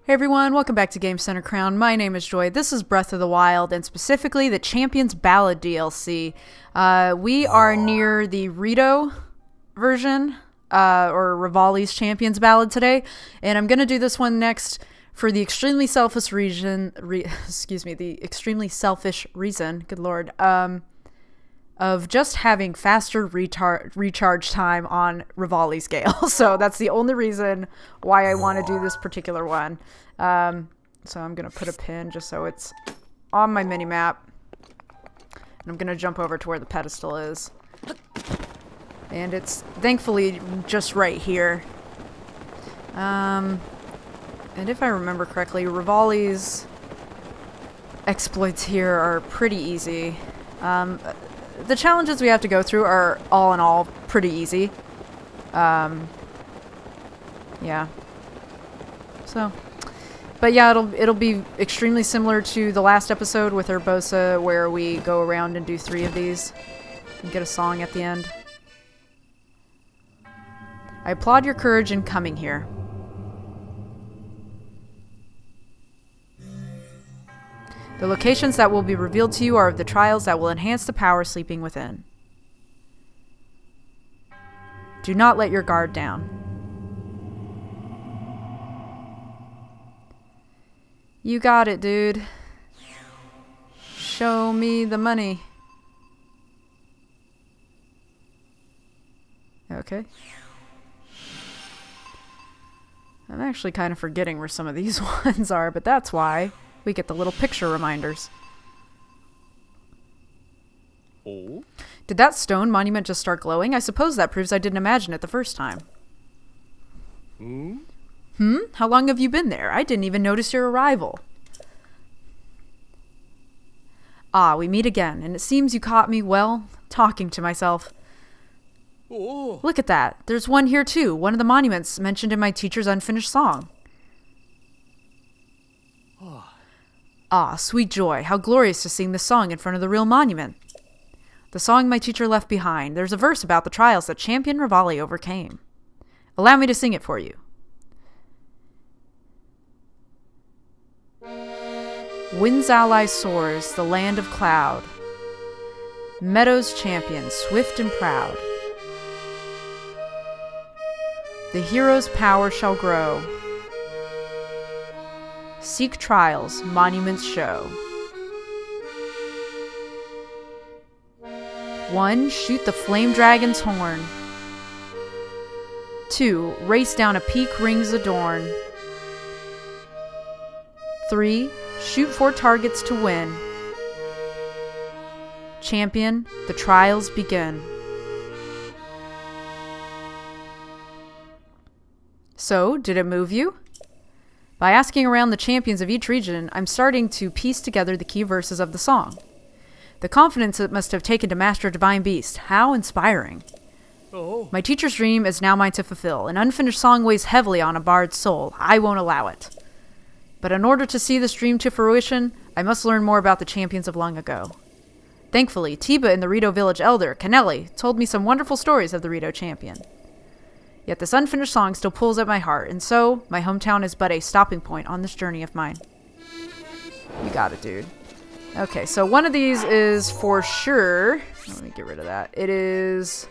Hey everyone, welcome back to Game Center Crown. My name is Joy. This is Breath of the Wild, and specifically the Champions Ballad DLC. We are near the Rito version, or Revali's Champions Ballad today, and I'm going to do this one next for the extremely selfish reason, the extremely selfish reason, good lord, of just having faster recharge time on Revali's Gale. So that's the only reason why I want to do this particular one. So I'm going to put a pin just so it's on my mini-map. And I'm going to jump over to where the pedestal is. And it's thankfully just right here. And if I remember correctly, Revali's exploits here are pretty easy. The challenges we have to go through are all in all pretty easy. Yeah. So, but yeah, it'll be extremely similar to the last episode with Urbosa, where we go around and do 3 of these and get a song at the end. I applaud your courage in coming here. The locations that will be revealed to you are of the trials that will enhance the power sleeping within. Do not let your guard down. You got it, dude. Show me the money. Okay. I'm actually kind of forgetting where some of these ones are, but that's why. We get the little picture reminders. Oh? Did that stone monument just start glowing? I suppose that proves I didn't imagine it the first time. How long have you been there? I didn't even notice your arrival. Ah, we meet again, and it seems you caught me, well, talking to myself. Oh. Look at that. There's one here too, one of the monuments mentioned in my teacher's unfinished song. Ah, sweet joy, how glorious to sing this song in front of the real monument. The song my teacher left behind. There's a verse about the trials that Champion Revali overcame. Allow me to sing it for you. Wind's ally soars, the land of cloud. Meadows champion, swift and proud. The hero's power shall grow. Seek trials, monuments show. 1. Shoot the flame dragon's horn. 2. Race down a peak rings adorn. 3. Shoot 4 targets to win. Champion, the trials begin. So, did it move you? By asking around the champions of each region, I'm starting to piece together the key verses of the song. The confidence it must have taken to master a divine beast. How inspiring. Oh. My teacher's dream is now mine to fulfill. An unfinished song weighs heavily on a bard's soul. I won't allow it. But in order to see this dream to fruition, I must learn more about the champions of long ago. Thankfully, Tiba and the Rito village elder, Canelli, told me some wonderful stories of the Rito champion. Yet this unfinished song still pulls at my heart, and so my hometown is but a stopping point on this journey of mine. You got it, dude. Okay, so one of these is for sure... Let me get rid of that. It is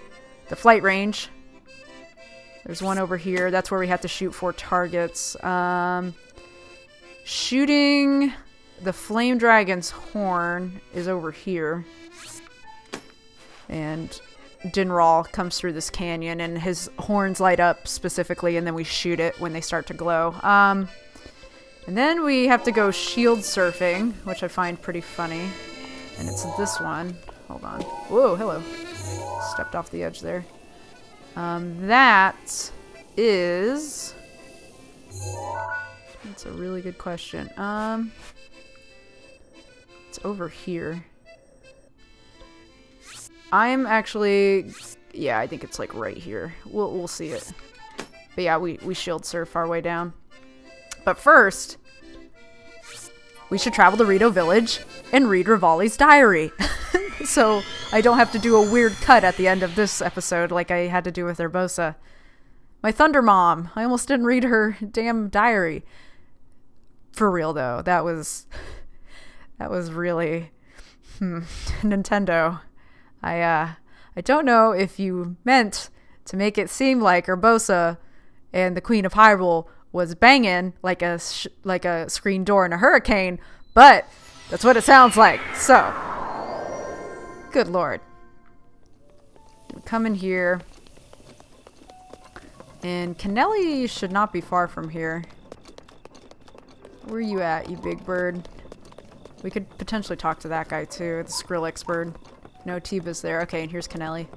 the flight range. There's one over here. That's where we have to shoot 4 targets. Shooting the flame dragon's horn is over here. And Dinral comes through this canyon, and his horns light up specifically, and then we shoot it when they start to glow. And then we have to go shield surfing, which I find pretty funny. And it's this one. Hold on. Whoa, hello. Stepped off the edge there. That is... That's a really good question. It's over here. I'm actually... Yeah, I think it's like right here. We'll see it. But yeah, we shield surf our way down. But first, we should travel to Rito Village and read Revali's diary. So I don't have to do a weird cut at the end of this episode like I had to do with Urbosa. My Thunder Mom. I almost didn't read her damn diary. For real though, that was really Nintendo. I don't know if you meant to make it seem like Urbosa and the Queen of Hyrule was banging like a screen door in a hurricane, but that's what it sounds like. So, good lord. Come in here. And Kennelly should not be far from here. Where are you at, you big bird? We could potentially talk to that guy too, the Skrillex bird. No, Tiba's there. Okay, and here's Kennelly.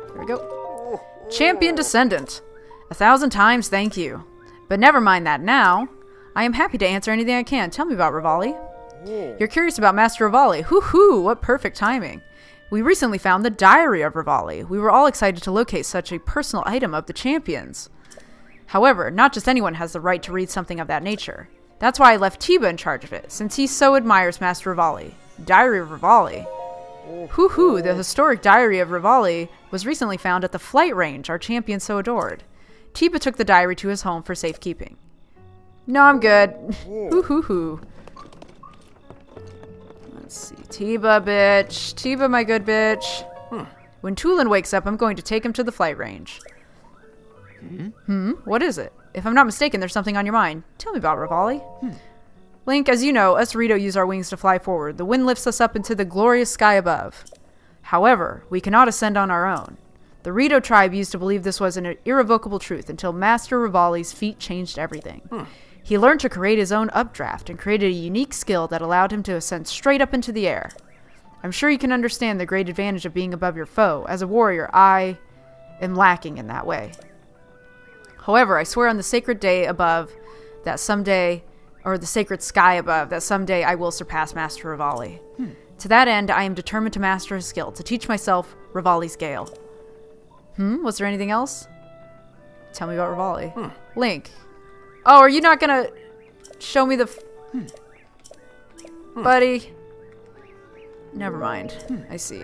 There we go. Champion Descendant. 1,000 times thank you. But never mind that now. I am happy to answer anything I can. Tell me about Revali. You're curious about Master Revali. Hoo-hoo, what perfect timing. We recently found the Diary of Revali. We were all excited to locate such a personal item of the champions. However, not just anyone has the right to read something of that nature. That's why I left Tiba in charge of it, since he so admires Master Revali. Diary of Revali. Hoo-hoo, the historic Diary of Revali was recently found at the flight range our champion so adored. Tiba took the diary to his home for safekeeping. No, I'm good. Hoo-hoo-hoo. Let's see. Tiba, bitch. Tiba, my good bitch. When Tulin wakes up, I'm going to take him to the flight range. What is it? If I'm not mistaken, there's something on your mind. Tell me about Revali. Link, as you know, us Rito use our wings to fly forward. The wind lifts us up into the glorious sky above. However, we cannot ascend on our own. The Rito tribe used to believe this was an irrevocable truth until Master Revali's feat changed everything. He learned to create his own updraft and created a unique skill that allowed him to ascend straight up into the air. I'm sure you can understand the great advantage of being above your foe. As a warrior, I am lacking in that way. However, I swear on the sacred day above that someday, or the sacred sky above, that someday I will surpass Master Revali. To that end, I am determined to master his skill, to teach myself Revali's gale. Was there anything else? Tell me about Revali. Link. Oh, are you not gonna show me the... Buddy. Never mind. I see.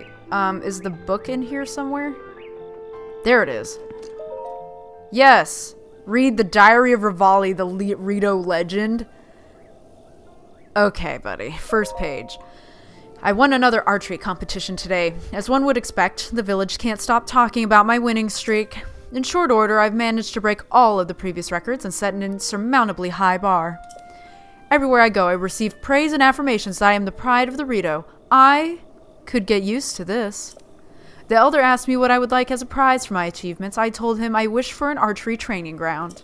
Is the book in here somewhere? There it is. Yes. Read the Diary of Revali, the Rito legend. Okay, buddy. First page. I won another archery competition today. As one would expect, the village can't stop talking about my winning streak. In short order, I've managed to break all of the previous records and set an insurmountably high bar. Everywhere I go, I receive praise and affirmations that I am the pride of the Rito. I could get used to this. The elder asked me what I would like as a prize for my achievements. I told him I wish for an archery training ground.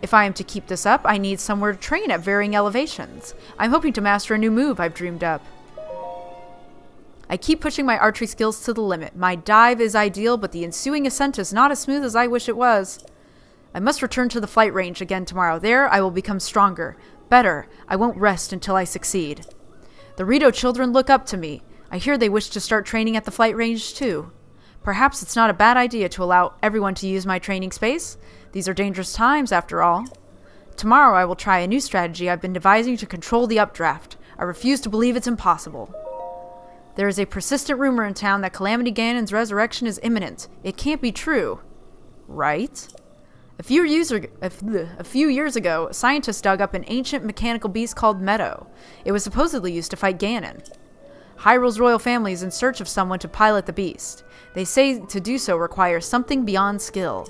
If I am to keep this up, I need somewhere to train at varying elevations. I'm hoping to master a new move I've dreamed up. I keep pushing my archery skills to the limit. My dive is ideal, but the ensuing ascent is not as smooth as I wish it was. I must return to the flight range again tomorrow. There, I will become stronger. Better. I won't rest until I succeed. The Rito children look up to me. I hear they wish to start training at the flight range too. Perhaps it's not a bad idea to allow everyone to use my training space. These are dangerous times, after all. Tomorrow I will try a new strategy I've been devising to control the updraft. I refuse to believe it's impossible. There is a persistent rumor in town that Calamity Ganon's resurrection is imminent. It can't be true. Right? A few years ago, scientists dug up an ancient mechanical beast called Meadow. It was supposedly used to fight Ganon. Hyrule's royal family is in search of someone to pilot the beast. They say to do so requires something beyond skill.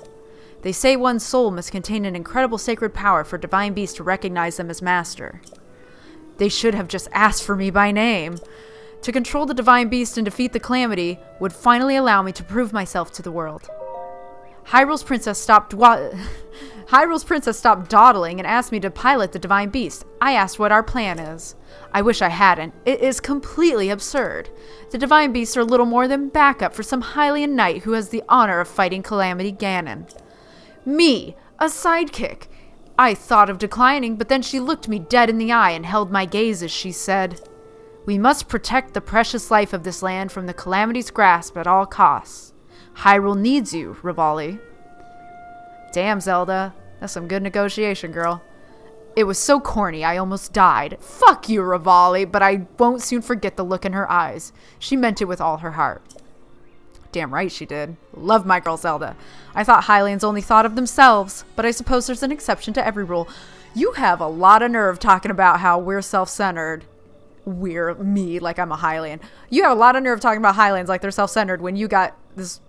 They say one's soul must contain an incredible sacred power for divine beasts to recognize them as master. They should have just asked for me by name. To control the divine beast and defeat the Calamity would finally allow me to prove myself to the world. Hyrule's princess stopped dawdling and asked me to pilot the divine beast. I asked what our plan is. I wish I hadn't. It is completely absurd. The divine beasts are little more than backup for some Hylian knight who has the honor of fighting Calamity Ganon. Me, a sidekick. I thought of declining, but then she looked me dead in the eye and held my gaze as she said, "We must protect the precious life of this land from the Calamity's grasp at all costs. Hyrule needs you, Revali." Damn, Zelda. That's some good negotiation, girl. It was so corny, I almost died. Fuck you, Revali, but I won't soon forget the look in her eyes. She meant it with all her heart. Damn right she did. Love my girl Zelda. I thought Hylians only thought of themselves, but I suppose there's an exception to every rule. You have a lot of nerve talking about how we're self-centered. We're me, like I'm a Highland. You have a lot of nerve talking about Highlands like they're self-centered when you got this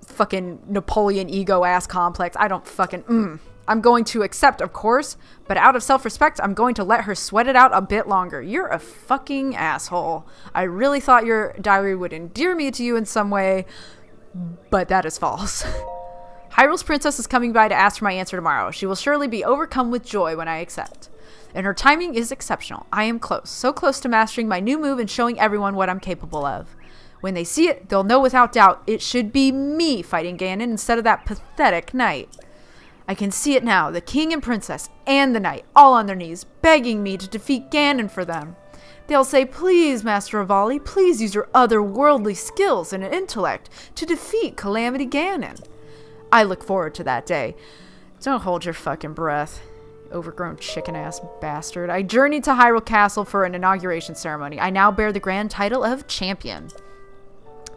fucking Napoleon ego ass complex. I don't fucking I'm going to accept, of course, but out of self-respect, I'm going to let her sweat it out a bit longer. You're a fucking asshole. I really thought your diary would endear me to you in some way, but that is false. Hyrule's princess is coming by to ask for my answer tomorrow. She will surely be overcome with joy when I accept. And her timing is exceptional. I am close. So close to mastering my new move and showing everyone what I'm capable of. When they see it, they'll know without doubt it should be me fighting Ganon instead of that pathetic knight. I can see it now. The king and princess and the knight all on their knees begging me to defeat Ganon for them. They'll say, please, Master Revali, please use your otherworldly skills and intellect to defeat Calamity Ganon. I look forward to that day. Don't hold your fucking breath, overgrown chicken-ass bastard. I journeyed to Hyrule Castle for an inauguration ceremony. I now bear the grand title of champion.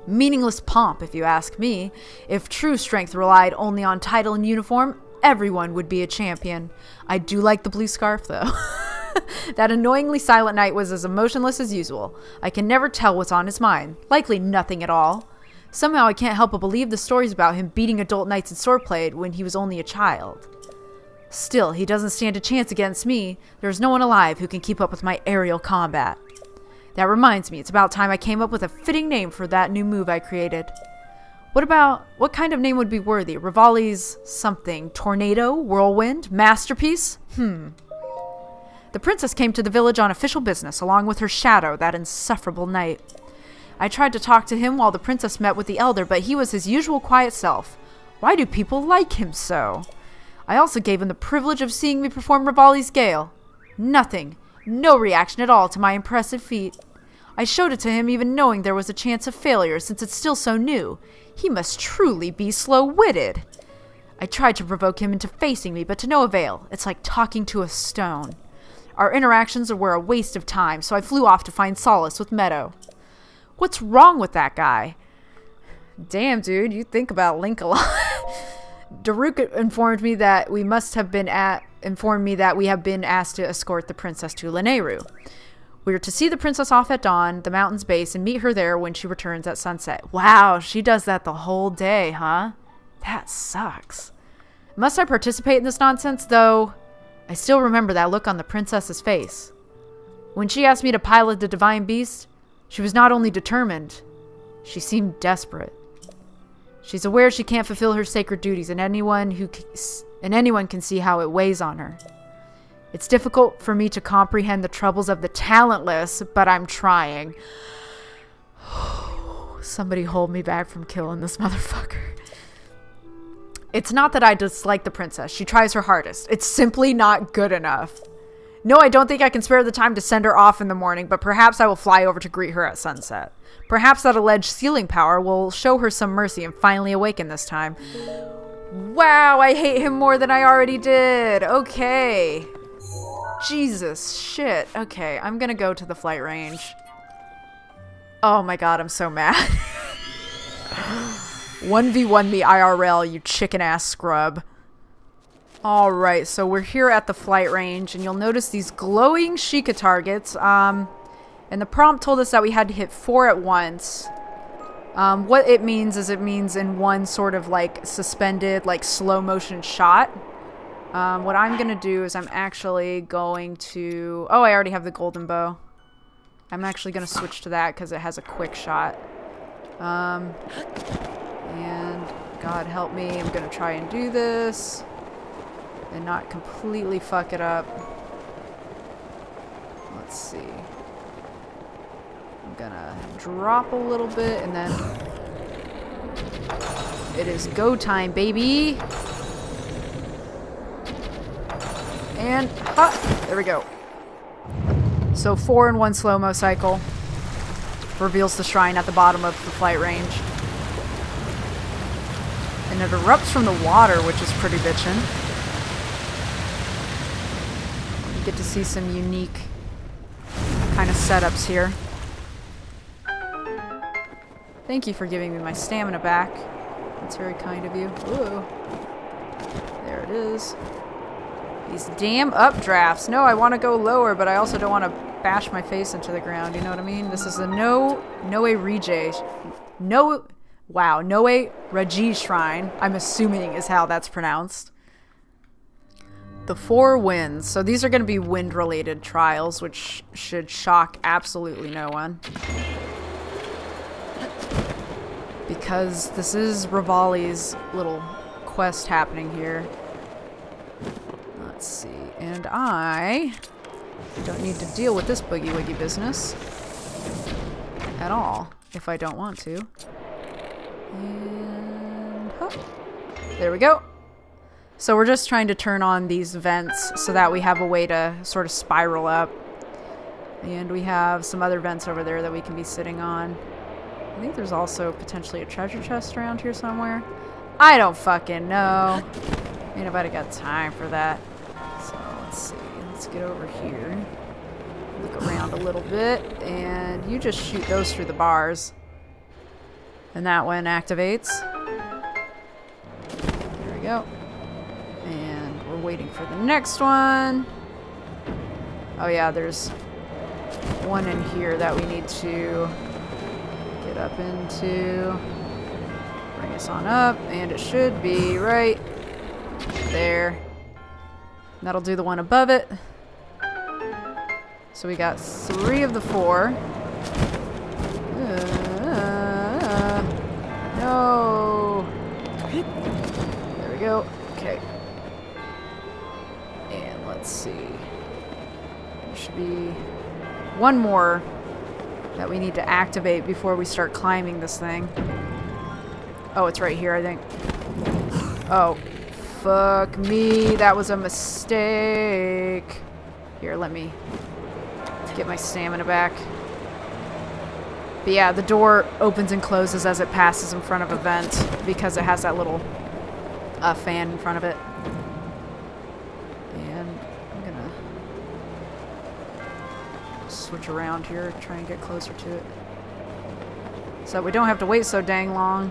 Meaningless pomp, if you ask me. If true strength relied only on title and uniform, everyone would be a champion. I do like the blue scarf, though. That annoyingly silent knight was as emotionless as usual. I can never tell what's on his mind. Likely nothing at all. Somehow I can't help but believe the stories about him beating adult knights in swordplay when he was only a child. Still, he doesn't stand a chance against me. There's no one alive who can keep up with my aerial combat. That reminds me, it's about time I came up with a fitting name for that new move I created. What kind of name would be worthy? Revali's something? Tornado? Whirlwind? Masterpiece? The princess came to the village on official business, along with her shadow, that insufferable knight. I tried to talk to him while the princess met with the elder, but he was his usual quiet self. Why do people like him so? I also gave him the privilege of seeing me perform Revali's Gale. Nothing. No reaction at all to my impressive feat. I showed it to him even knowing there was a chance of failure since it's still so new. He must truly be slow-witted. I tried to provoke him into facing me, but to no avail. It's like talking to a stone. Our interactions were a waste of time, so I flew off to find solace with Meadow. What's wrong with that guy? Damn, dude, you think about Link a lot. Daruk informed me that we have been asked to escort the princess to Lanayru. We are to see the princess off at dawn, the mountain's base, and meet her there when she returns at sunset. Wow, she does that the whole day, huh? That sucks. Must I participate in this nonsense, though? I still remember that look on the princess's face. When she asked me to pilot the divine beast, she was not only determined, she seemed desperate. She's aware she can't fulfill her sacred duties, and anyone can see how it weighs on her. It's difficult for me to comprehend the troubles of the talentless, but I'm trying. Somebody hold me back from killing this motherfucker. It's not that I dislike the princess. She tries her hardest. It's simply not good enough. No, I don't think I can spare the time to send her off in the morning, but perhaps I will fly over to greet her at sunset. Perhaps that alleged sealing power will show her some mercy and finally awaken this time. Wow, I hate him more than I already did. Okay. Jesus, shit. Okay, I'm gonna go to the flight range. Oh my god, I'm so mad. 1v1 me IRL, you chicken-ass scrub. Alright, so we're here at the flight range, and you'll notice these glowing Sheikah targets. And the prompt told us that we had to hit 4 at once. What it means is in one sort of like suspended, like slow motion shot. What I'm gonna do is I'm actually going to... Oh, I already have the golden bow. I'm actually gonna switch to that because it has a quick shot. And God help me, I'm gonna try and do this and not completely fuck it up. Let's see. I'm gonna drop a little bit and then it is go time, baby. And ha! There we go. So 4 in 1 slow-mo cycle reveals the shrine at the bottom of the flight range. And it erupts from the water, which is pretty bitchin'. You get to see some unique kind of setups here. Thank you for giving me my stamina back. That's very kind of you. Whoa. There it is. These damn updrafts. No, I want to go lower, but I also don't want to bash my face into the ground. You know what I mean? This is a Noe Rije. Noe Raji Shrine, I'm assuming is how that's pronounced. The 4 winds. So these are going to be wind-related trials, which should shock absolutely no one. Because this is Revali's little quest happening here. Let's see. And I don't need to deal with this boogie-woogie business at all, if I don't want to. And hop. There we go. So we're just trying to turn on these vents so that we have a way to sort of spiral up. And we have some other vents over there that we can be sitting on. I think there's also potentially a treasure chest around here somewhere. I don't fucking know. Ain't nobody got time for that. So let's see. Let's get over here. Look around a little bit. And you just shoot those through the bars. And that one activates. There we go. And we're waiting for the next one. Oh yeah, there's one in here that we need to get up into. Bring us on up, and it should be right there. That'll do the one above it. So we got 3 of the 4. No. There we go. Okay. And let's see. There should be one more that we need to activate before we start climbing this thing. Oh, it's right here, I think. Oh, fuck me. That was a mistake. Here, let me get my stamina back. But yeah, the door opens and closes as it passes in front of a vent because it has that little fan in front of it. And I'm gonna switch around here, try and get closer to it. So we don't have to wait so dang long.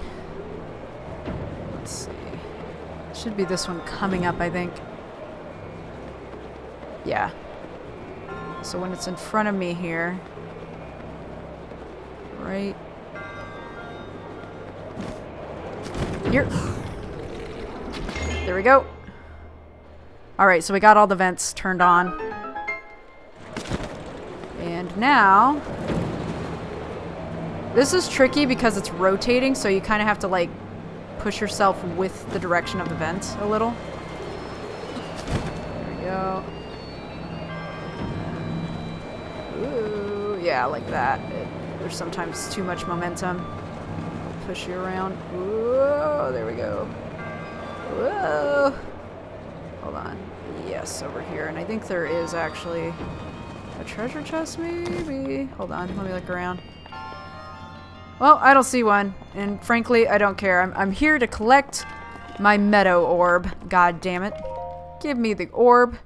Let's see. Should be this one coming up, I think. Yeah. So when it's in front of me here, right here. There we go. Alright, so we got all the vents turned on. And now, this is tricky because it's rotating, so you kind of have to like push yourself with the direction of the vent a little. There we go. Ooh, yeah, like that. There's sometimes too much momentum. Push you around. Whoa, there we go. Whoa. Hold on. Yes, over here. And I think there is actually a treasure chest, maybe? Hold on, let me look around. Well, I don't see one. And frankly, I don't care. I'm here to collect my meadow orb. God damn it. Give me the orb.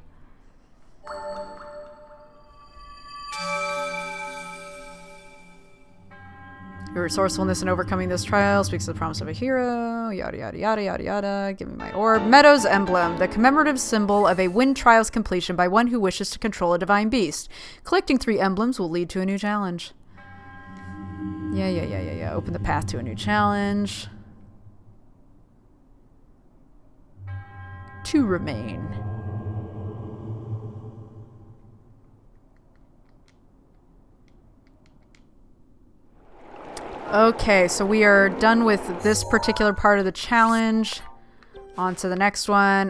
Your resourcefulness in overcoming this trial speaks of the promise of a hero. Yada yada yada yada yada. Give me my orb. Meadow's emblem, the commemorative symbol of a wind trial's completion by one who wishes to control a divine beast. Collecting 3 emblems will lead to a new challenge. Yeah. Open the path to a new challenge. To remain. Okay, so we are done with this particular part of the challenge. On to the next one.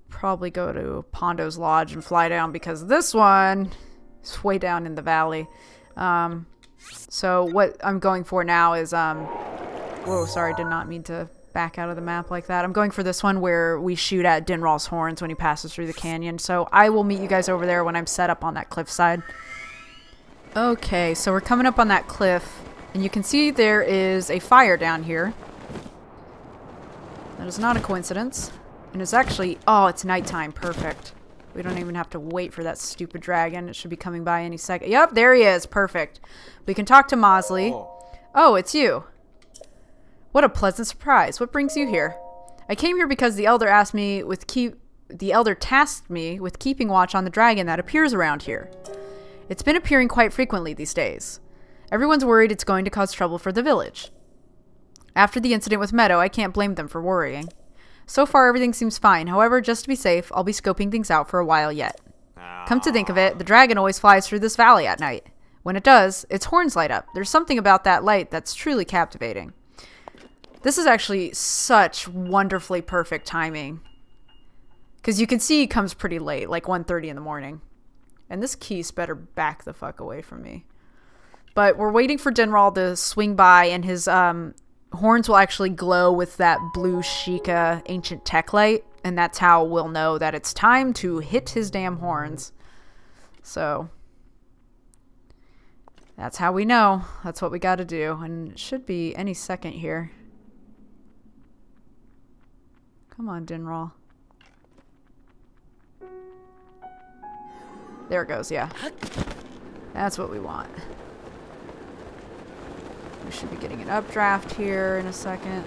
Probably go to Pondo's Lodge and fly down because this one is way down in the valley. So what I'm going for now is, whoa, sorry, did not mean to back out of the map like that. I'm going for this one where we shoot at Dinral's horns when he passes through the canyon. So I will meet you guys over there when I'm set up on that cliffside. Okay, so we're coming up on that cliff, and you can see there is a fire down here. That is not a coincidence. And it's actually... Oh, it's nighttime. Perfect. We don't even have to wait for that stupid dragon. It should be coming by any second. Yep, there he is. Perfect. We can talk to Mosley. Oh, it's you. What a pleasant surprise. What brings you here? I came here because the elder tasked me with keeping watch on the dragon that appears around here. It's been appearing quite frequently these days. Everyone's worried it's going to cause trouble for the village. After the incident with Meadow, I can't blame them for worrying. So far, everything seems fine. However, just to be safe, I'll be scoping things out for a while yet. Come to think of it, the dragon always flies through this valley at night. When it does, its horns light up. There's something about that light that's truly captivating. This is actually such wonderfully perfect timing. Because you can see he comes pretty late, like 1:30 in the morning. And this Keese better back the fuck away from me. But we're waiting for Dinral to swing by, and his horns will actually glow with that blue Sheikah ancient tech light. And that's how we'll know that it's time to hit his damn horns. So, that's how we know. That's what we gotta do. And it should be any second here. Come on, Dinral. There it goes, yeah. That's what we want. We should be getting an updraft here in a second.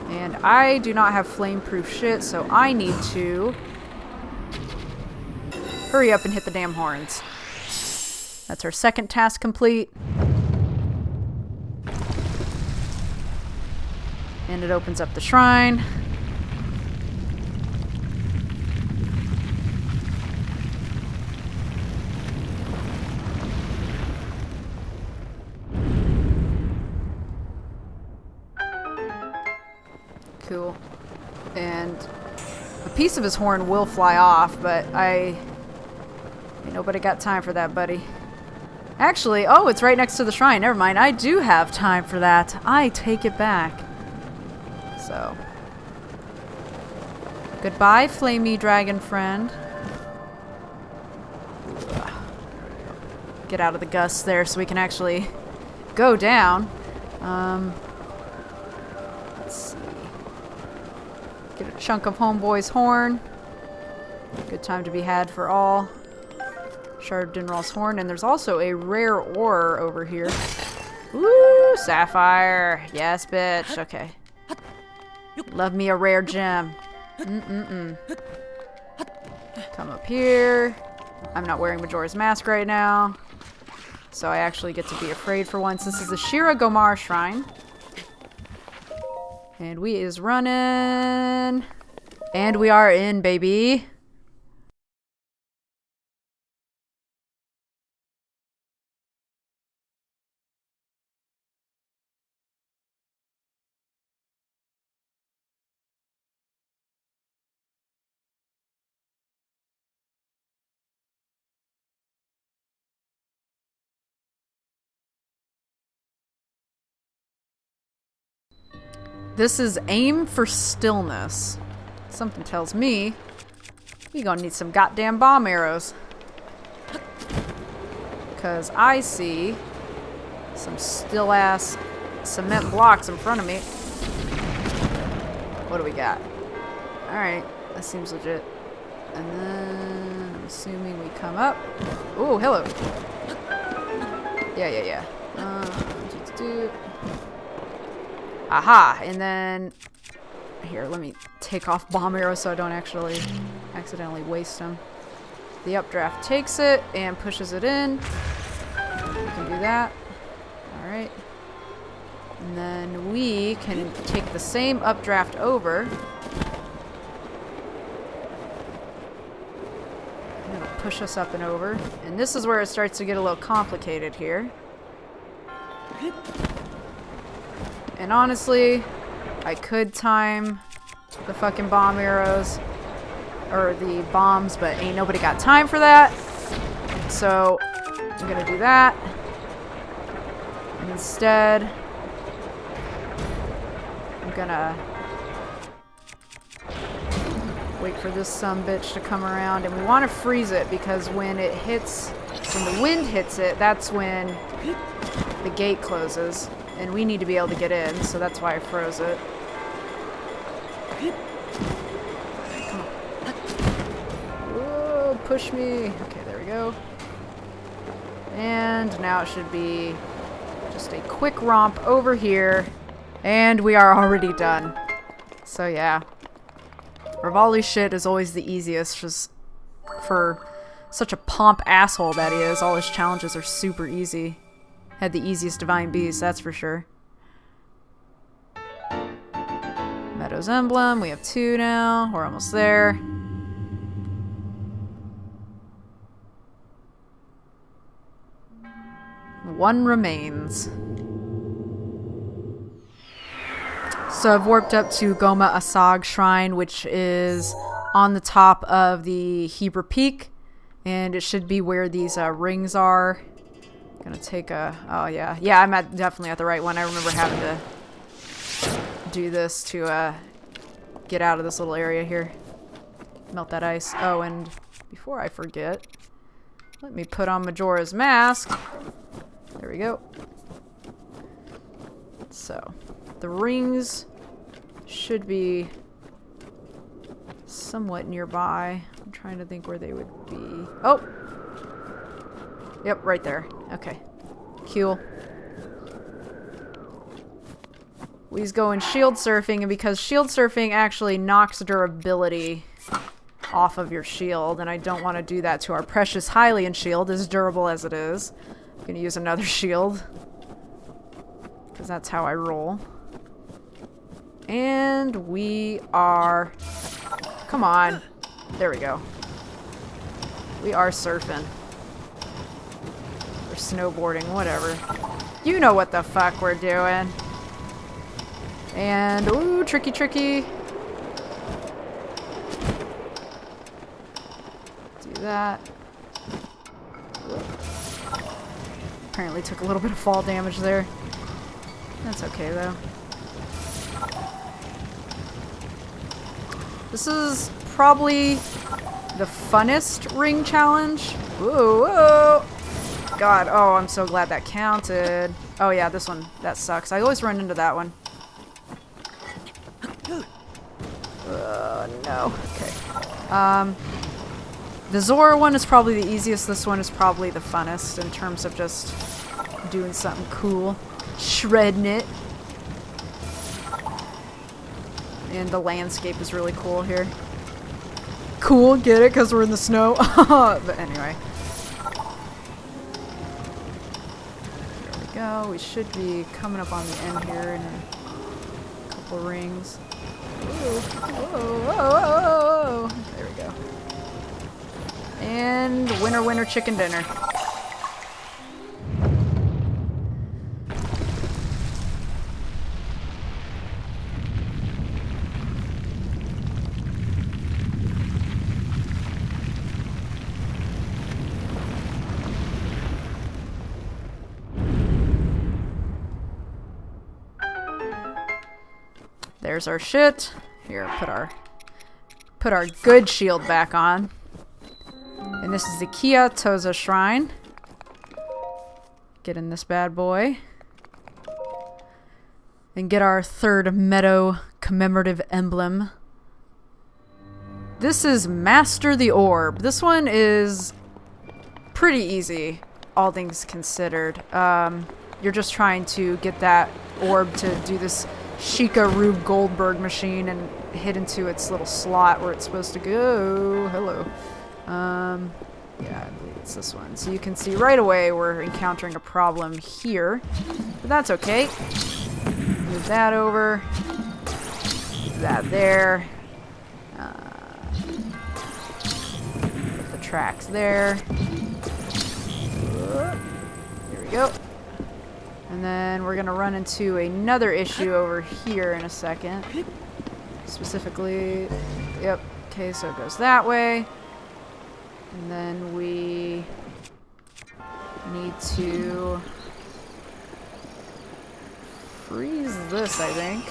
And I do not have flame-proof shit, so I need to hurry up and hit the damn horns. That's our second task complete. And it opens up the shrine. Cool. And a piece of his horn will fly off, but ain't nobody got time for that, buddy. Actually, oh, it's right next to the shrine. Never mind. I do have time for that. I take it back. So. Goodbye, flamey dragon friend. Get out of the gusts there so we can actually go down. Let's see. Get a chunk of Homeboy's horn. Good time to be had for all. Shard of Dinral's horn. And there's also a rare ore over here. Ooh, sapphire. Yes, bitch. Okay. Love me a rare gem. Come up here. I'm not wearing Majora's Mask right now. So I actually get to be afraid for once. This is the Shira Gomar Shrine. And we is running. And we are in, baby. This is aim for stillness. Something tells me we gonna need some goddamn bomb arrows. Because I see some still-ass cement blocks in front of me. What do we got? Alright, that seems legit. And then I'm assuming we come up. Oh, hello. Yeah. Aha! And then here, let me take off bomb arrows so I don't actually accidentally waste them. The updraft takes it and pushes it in. We can do that. Alright. And then we can take the same updraft over. And it'll push us up and over. And this is where it starts to get a little complicated here. And honestly, I could time the fucking bomb arrows or the bombs, but ain't nobody got time for that. So I'm gonna do that. And instead, I'm gonna wait for this sumbitch to come around, and we want to freeze it because when it hits, when the wind hits it, that's when the gate closes. And we need to be able to get in, so that's why I froze it. Come on. Whoa, push me. Okay, there we go. And now it should be just a quick romp over here. And we are already done. So yeah. Revali shit is always the easiest, just for such a pomp asshole that he is. All his challenges are super easy. Had the easiest Divine Beast, that's for sure. Meadows Emblem, we have 2 now. We're almost there. One remains. So I've warped up to Goma Asag Shrine, which is on the top of the Hebra Peak. And it should be where these rings are. Gonna take a... Oh, yeah. Yeah, I'm definitely at the right one. I remember having to do this to get out of this little area here. Melt that ice. Oh, and before I forget, let me put on Majora's Mask. There we go. So, the rings should be somewhat nearby. I'm trying to think where they would be. Oh! Yep, right there. Okay. Cool. We's going shield surfing, and because shield surfing actually knocks durability off of your shield, and I don't want to do that to our precious Hylian shield, as durable as it is. I'm gonna use another shield, because that's how I roll. And we are... Come on. There we go. We are surfing. Or snowboarding, whatever. You know what the fuck we're doing. And, ooh, tricky, tricky. Do that. Apparently took a little bit of fall damage there. That's okay, though. This is probably the funnest ring challenge. Whoa, whoa. God, oh, I'm so glad that counted. Oh, yeah, this one, that sucks. I always run into that one. No. Okay. The Zora one is probably the easiest. This one is probably the funnest in terms of just doing something cool. Shredding it. And the landscape is really cool here. Cool, get it? Because we're in the snow. But anyway. There we go. We should be coming up on the end here in a couple rings. Whoa, whoa, whoa, whoa, whoa. There we go. And winner, winner, chicken dinner. There's our shit. Here, put our good shield back on. And this is the Kia Toza Shrine. Get in this bad boy. And get our third Meadow commemorative emblem. This is Master the Orb. This one is pretty easy, all things considered. You're just trying to get that orb to do this Sheikah Rube Goldberg machine and hit into its little slot where it's supposed to go. Hello. Yeah, I believe it's this one. So you can see right away we're encountering a problem here. But that's okay. Move that over. Move that there. Put the tracks there. There we go. And then we're gonna run into another issue over here in a second. Specifically, yep, okay, so it goes that way. And then we need to freeze this, I think.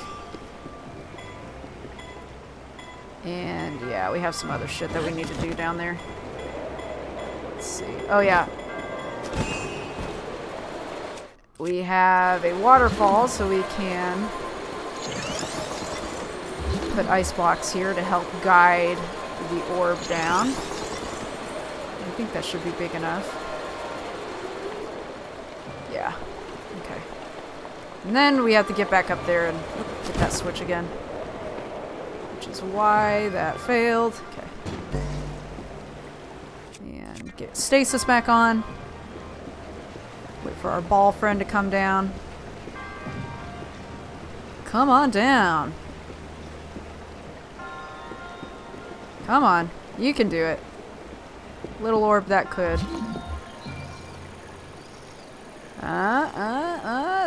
And yeah, we have some other shit that we need to do down there. Let's see. Oh yeah. We have a waterfall, so we can put ice blocks here to help guide the orb down. I think that should be big enough. Yeah. Okay. And then we have to get back up there and get that switch again. which is why that failed. Okay. And get stasis back on. Wait for our ball friend to come down. Come on down. Come on. You can do it. Little orb that could.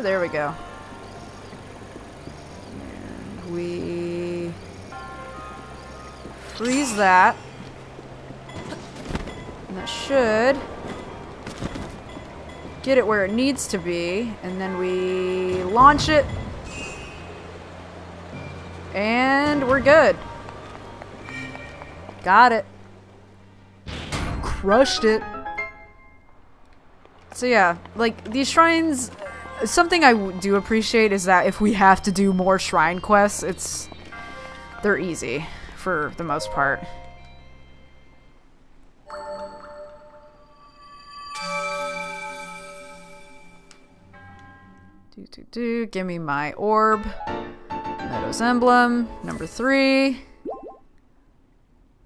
There we go. And we freeze that. And that should get it where it needs to be. And then we launch it. And we're good. Got it. Crushed it. So yeah, like, these shrines, something I do appreciate is that if we have to do more shrine quests, they're easy for the most part. Give me my orb. Meadows emblem, number 3.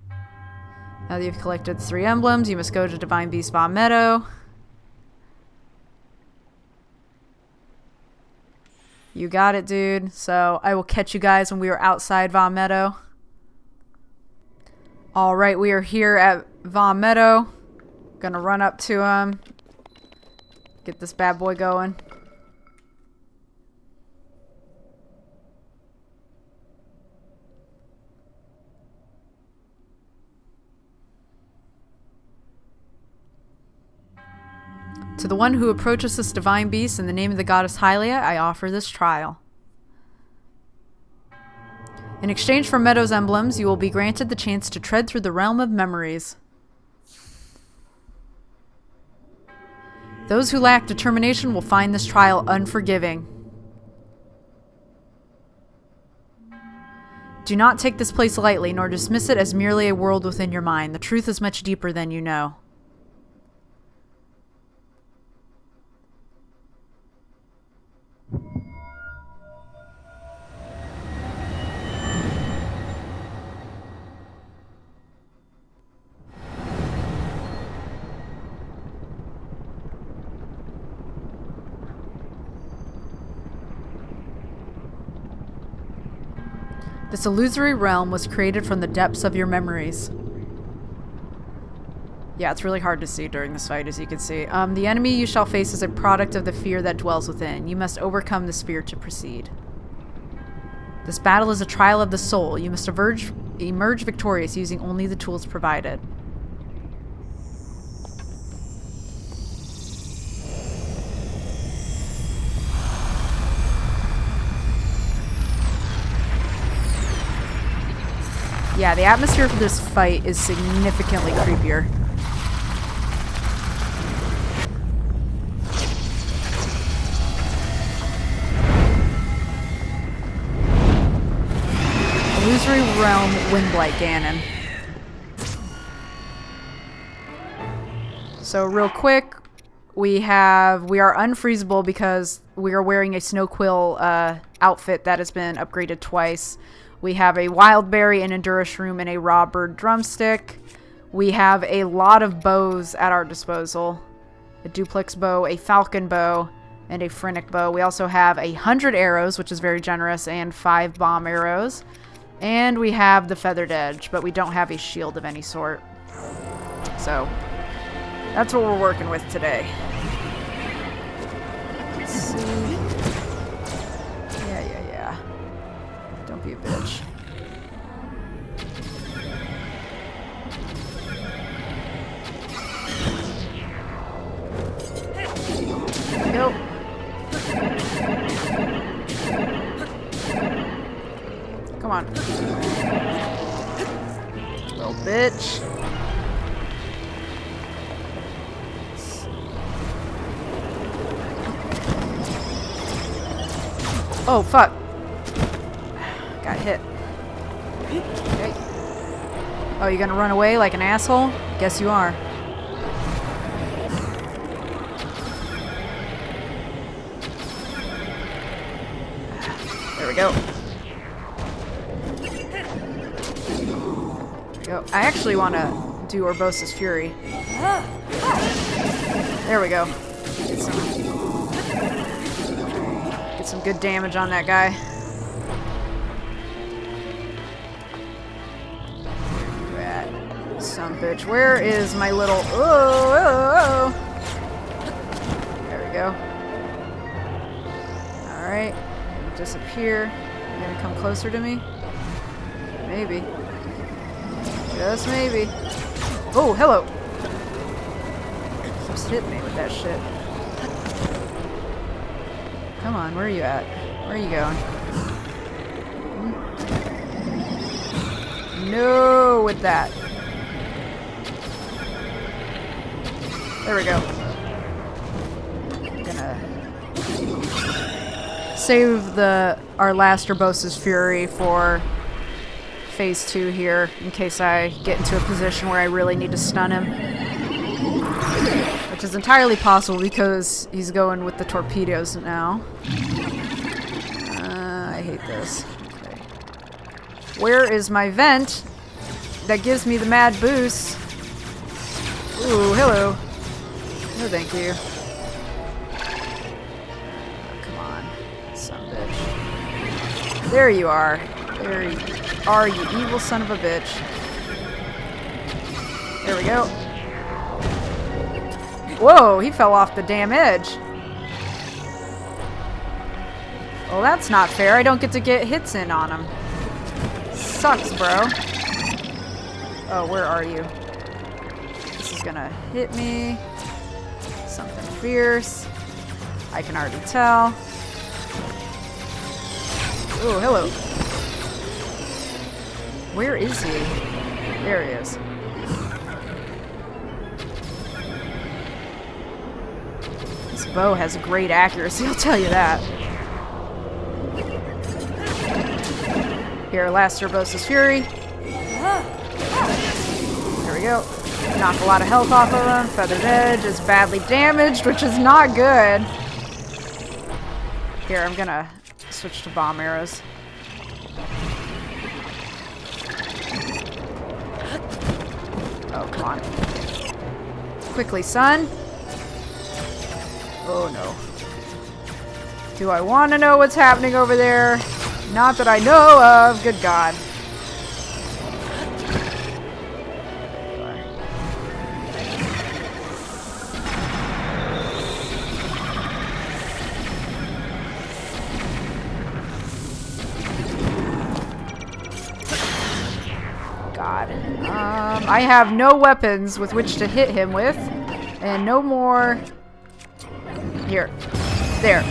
Now that you've collected 3 emblems, you must go to Divine Beast Bomb Meadow. You got it, dude. So I will catch you guys when we are outside Vom Meadow. Alright, we are here at Vom Meadow. Gonna run up to him. Get this bad boy going. To the one who approaches this divine beast in the name of the goddess Hylia, I offer this trial. In exchange for Meadow's emblems, you will be granted the chance to tread through the realm of memories. Those who lack determination will find this trial unforgiving. Do not take this place lightly, nor dismiss it as merely a world within your mind. The truth is much deeper than you know. This illusory realm was created from the depths of your memories. Yeah, it's really hard to see during this fight, as you can see. The enemy you shall face is a product of the fear that dwells within. You must overcome this fear to proceed. This battle is a trial of the soul. You must emerge victorious using only the tools provided. Yeah, the atmosphere for this fight is significantly creepier. Illusory Realm Windblight Ganon. So real quick, we are unfreezable because we are wearing a Snow Quill outfit that has been upgraded twice. We have a Wild Berry, an Endura Shroom, and a Raw Bird Drumstick. We have a lot of bows at our disposal. A Duplex Bow, a Falcon Bow, and a Phrenic Bow. We also have 100 arrows, which is very generous, and 5 bomb arrows. And we have the Feathered Edge, but we don't have a shield of any sort. So, that's what we're working with today. Let's see. Yeah. Don't be a bitch. There we go. Come on. Little bitch. Oh, fuck. Got hit. Okay. Oh, you gonna run away like an asshole? Guess you are. There we go. go. I actually want to do Urbosa's Fury. There we go. Get some good damage on that guy. Some bitch. Where is my little... Oh. There we go. Alright. Disappear. You gonna come closer to me? Maybe. Just maybe. Oh, hello. Just hit me with that shit. Come on, where are you at? Where are you going? No, with that. There we go. I'm gonna save our last Urbosa's Fury for phase 2 here, in case I get into a position where I really need to stun him. Which is entirely possible because he's going with the torpedoes now. I hate this. Okay. Where is my vent that gives me the mad boost? Ooh, hello. No, thank you. Come on, son of a bitch. There you are. There you are, you evil son of a bitch. There we go. Whoa, he fell off the damn edge. Well, that's not fair. I don't get to get hits in on him. Sucks, bro. Oh, where are you? This is gonna hit me. Something fierce. I can already tell. Oh, hello. Where is he? There he is. This bow has great accuracy, I'll tell you that. Here, last Urbosa's Fury. There we go. Knock a lot of health off of him. Feathered Edge is badly damaged, which is not good. Here, I'm gonna switch to bomb arrows. Oh, come on. Quickly, son. Oh, no. Do I want to know what's happening over there? Not that I know of. Good God. God. I have no weapons with which to hit him with. And no more... Here. There.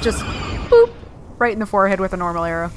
Just boop. Right in the forehead with a normal arrow.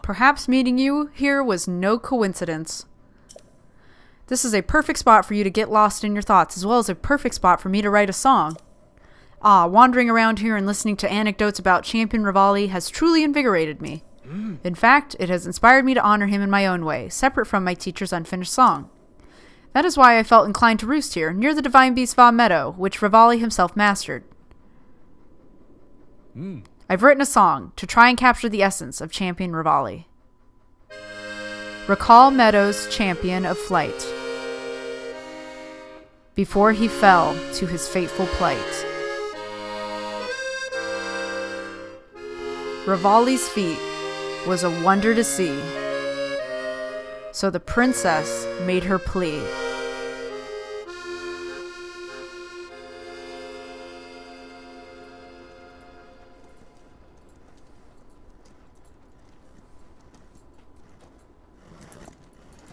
Perhaps meeting you here was no coincidence. This is a perfect spot for you to get lost in your thoughts, as well as a perfect spot for me to write a song. Wandering around here and listening to anecdotes about Champion Revali has truly invigorated me. In fact, it has inspired me to honor him in my own way, separate from my teacher's unfinished song. That is why I felt inclined to roost here, near the Divine Beast Va Meadow, which Revali himself mastered. I've written a song to try and capture the essence of Champion Revali. Recall Meadows' champion of flight, before he fell to his fateful plight. Revali's feat was a wonder to see, so the princess made her plea.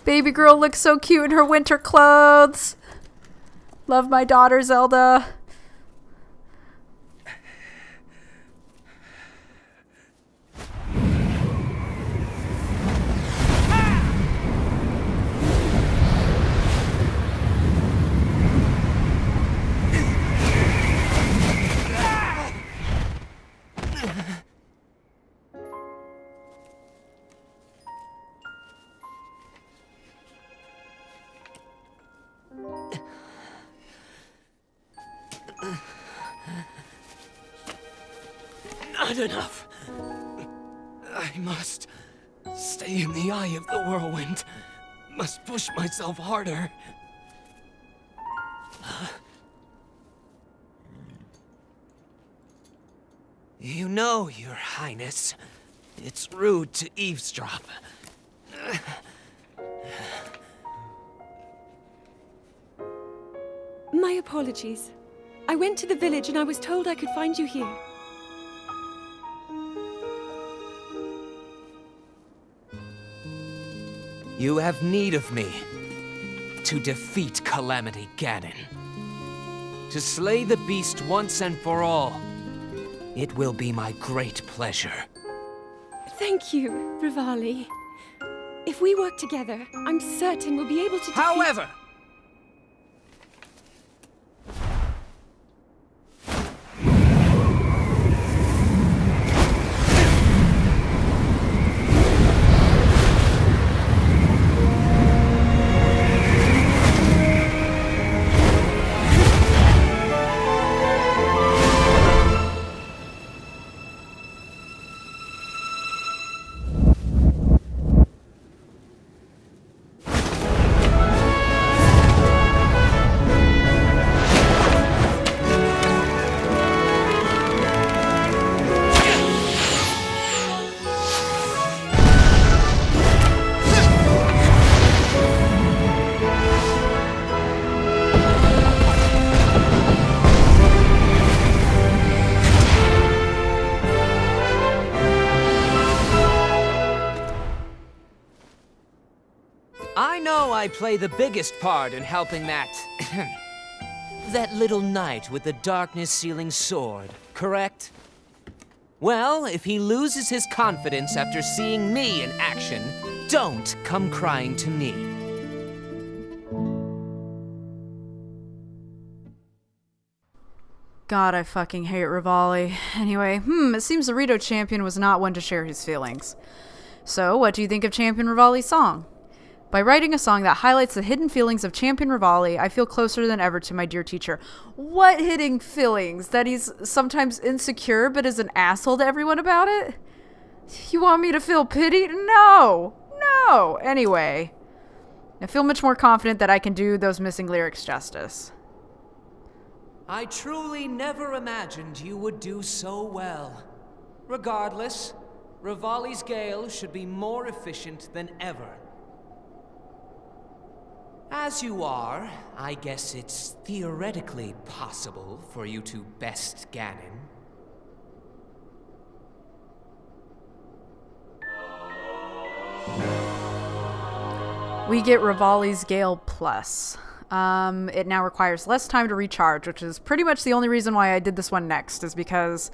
Baby girl looks so cute in her winter clothes. Love my daughter, Zelda. Not enough. I must stay in the eye of the whirlwind. Must push myself harder. You know, Your Highness, it's rude to eavesdrop. My apologies. I went to the village and I was told I could find you here. You have need of me to defeat Calamity Ganon. To slay the beast once and for all. It will be my great pleasure. Thank you, Revali. If we work together, I'm certain we'll be able to defeat— However, I know I play the biggest part in helping that little knight with the darkness-sealing sword, correct? Well, if he loses his confidence after seeing me in action, don't come crying to me. God, I fucking hate Revali. Anyway, it seems the Rito champion was not one to share his feelings. So, what do you think of Champion Revali's song? By writing a song that highlights the hidden feelings of Champion Revali, I feel closer than ever to my dear teacher. What hidden feelings? That he's sometimes insecure but is an asshole to everyone about it? You want me to feel pity? No! No! Anyway, I feel much more confident that I can do those missing lyrics justice. I truly never imagined you would do so well. Regardless, Revali's gale should be more efficient than ever. As you are, I guess it's theoretically possible for you to best Ganon. We get Revali's Gale Plus. It now requires less time to recharge, which is pretty much the only reason why I did this one next, is because,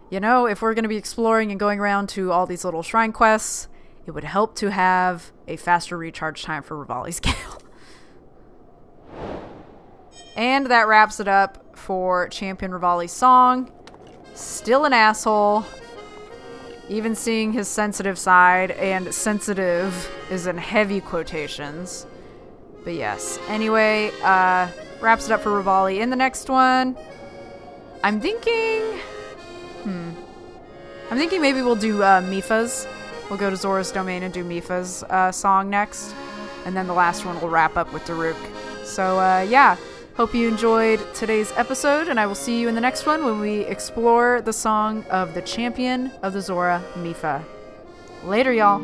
you know, if we're going to be exploring and going around to all these little shrine quests, it would help to have a faster recharge time for Revali's Gale. And that wraps it up for Champion Revali's song. Still an asshole. Even seeing his sensitive side, and sensitive is in heavy quotations. But yes. Anyway, wraps it up for Revali. In the next one, I'm thinking maybe we'll do Mipha's. We'll go to Zora's Domain and do Mipha's song next. And then the last one will wrap up with Daruk. So, yeah. Hope you enjoyed today's episode, and I will see you in the next one when we explore the song of the champion of the Zora, Mipha. Later, y'all.